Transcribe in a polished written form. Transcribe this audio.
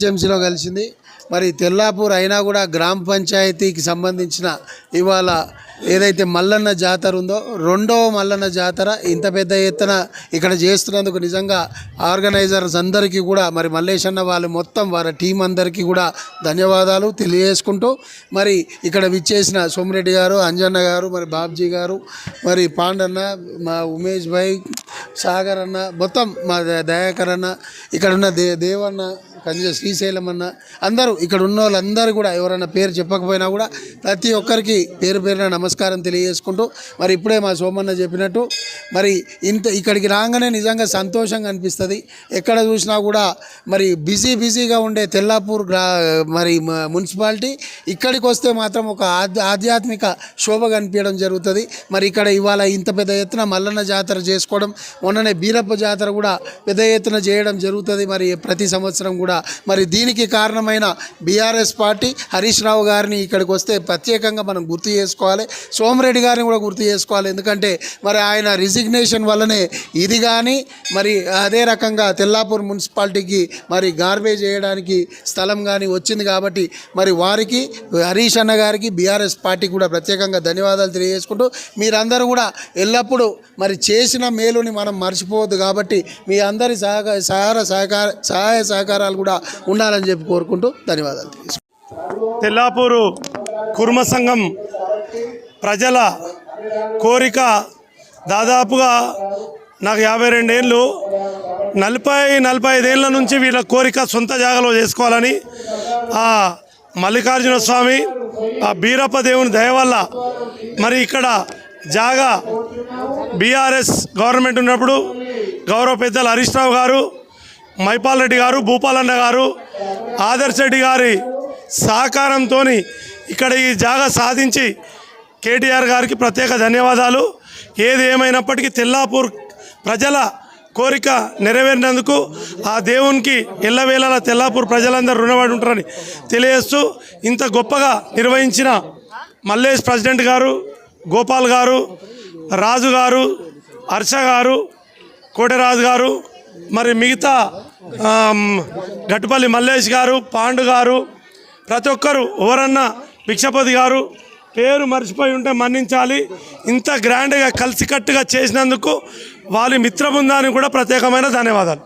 జీఎంసీలో కలిసింది. మరి తెల్లాపూర్ అయినా కూడా గ్రామ పంచాయతీకి సంబంధించిన ఇవాళ ఏదైతే మల్లన్న జాతర ఉందో రెండవ మల్లన్న జాతర ఇంత పెద్ద ఎత్తున ఇక్కడ చేస్తున్నందుకు నిజంగా ఆర్గనైజర్స్ అందరికీ కూడా మరి మల్లేశన్న వాళ్ళు మొత్తం వారి టీం అందరికీ కూడా ధన్యవాదాలు తెలియజేసుకుంటూ మరి ఇక్కడ విచ్చేసిన సోమిరెడ్డి గారు, అంజన్న గారు, మరి బాబ్జీ గారు, మరి పాండన్న, మా ఉమేష్ భాయ్, సాగర్ అన్న, మొత్తం మా దయాకర్ అన్న, ఇక్కడ ఉన్న దేవన్న, శ్రీశైలం అన్న, అందరూ ఇక్కడ ఉన్న వాళ్ళందరూ కూడా ఎవరైనా పేరు చెప్పకపోయినా కూడా ప్రతి ఒక్కరికి పేరు పేరున నమస్కారం తెలియజేసుకుంటూ మరి ఇప్పుడే మా సోమన్న చెప్పినట్టు మరి ఇక్కడికి రాగానే నిజంగా సంతోషంగా అనిపిస్తుంది. ఎక్కడ చూసినా కూడా మరి బిజీగా ఉండే తెల్లాపూర్ మరి మున్సిపాలిటీ ఇక్కడికి వస్తే మాత్రం ఒక ఆధ్యాత్మిక శోభ కనిపించడం జరుగుతుంది. మరి ఇక్కడ ఇవాళ ఇంత పెద్ద ఎత్తున మల్లన్న జాతర చేసుకోవడం, మొన్ననే బీరప్ప జాతర కూడా పెద్ద ఎత్తున చేయడం జరుగుతుంది. మరి ప్రతి సంవత్సరం కూడా మరి దీనికి కారణమైన బీఆర్ఎస్ పార్టీ హరీష్ రావు గారిని ఇక్కడికి వస్తే ప్రత్యేకంగా మనం గుర్తు చేసుకోవాలి. సోమిరెడ్డి గారిని కూడా గుర్తు చేసుకోవాలి. ఎందుకంటే మరి ఆయన రిజిగ్నేషన్ వల్లనే ఇది కానీ మరి అదే రకంగా తెల్లాపూర్ మున్సిపాలిటీకి మరి గార్బేజ్ చేయడానికి స్థలం కానీ వచ్చింది. కాబట్టి మరి వారికి హరీష్ అన్న గారికి బీఆర్ఎస్ పార్టీకి కూడా ప్రత్యేకంగా ధన్యవాదాలు తెలియజేసుకుంటూ మీరందరూ కూడా ఎల్లప్పుడూ మరి చేసిన మేలుని మనం మర్చిపోవద్దు. కాబట్టి మీ అందరి సహాయ సహకారాలు కూడా ఉండాలని చెప్పి కోరుకుంటూ ధన్యవాదాలు. తెల్లాపూరు కుర్మ సంఘం ప్రజల కోరిక దాదాపుగా నాకు 52 ఏళ్ళు, 45 ఏళ్ళ నుంచి వీళ్ళ కోరిక సొంత జాగాలో చేసుకోవాలని ఆ మల్లికార్జున స్వామి, ఆ బీరప్ప దేవుని దయ వల్ల మరి ఇక్కడ జాగా బీఆర్ఎస్ గవర్నమెంట్ ఉన్నప్పుడు గౌరవ పెద్దలు హరీష్ రావు గారు, మైపాల్ రెడ్డి గారు, భూపాలన్న గారు, ఆదర్శ్ రెడ్డి గారి సహకారంతో ఇక్కడ ఈ జాగా సాధించి కేటీఆర్ గారికి ప్రత్యేక ధన్యవాదాలు. ఏది ఏమైనప్పటికీ తెల్లాపూర్ ప్రజల కోరిక నెరవేరినందుకు ఆ దేవునికి ఎల్లవేళలా తెల్లాపూర్ ప్రజలందరూ రుణపడి ఉంటారని తెలియజేస్తూ ఇంత గొప్పగా నిర్వహించిన మల్లేష్ ప్రెసిడెంట్ గారు, గోపాల్ గారు, రాజు గారు, హర్ష గారు, కోటరాజు గారు, మరి మిగతా గట్టుపల్లి మల్లేష్ గారు, పాండు గారు, ప్రతి ఒక్కరు, ఎవరన్నా భిక్షపతి గారు, పేరు మర్చిపోయి ఉంటే మన్నించాలి. ఇంత గ్రాండ్గా కలిసికట్టుగా చేసినందుకు వాళ్ళ మిత్ర బృందానికి కూడా ప్రత్యేకమైన ధన్యవాదాలు.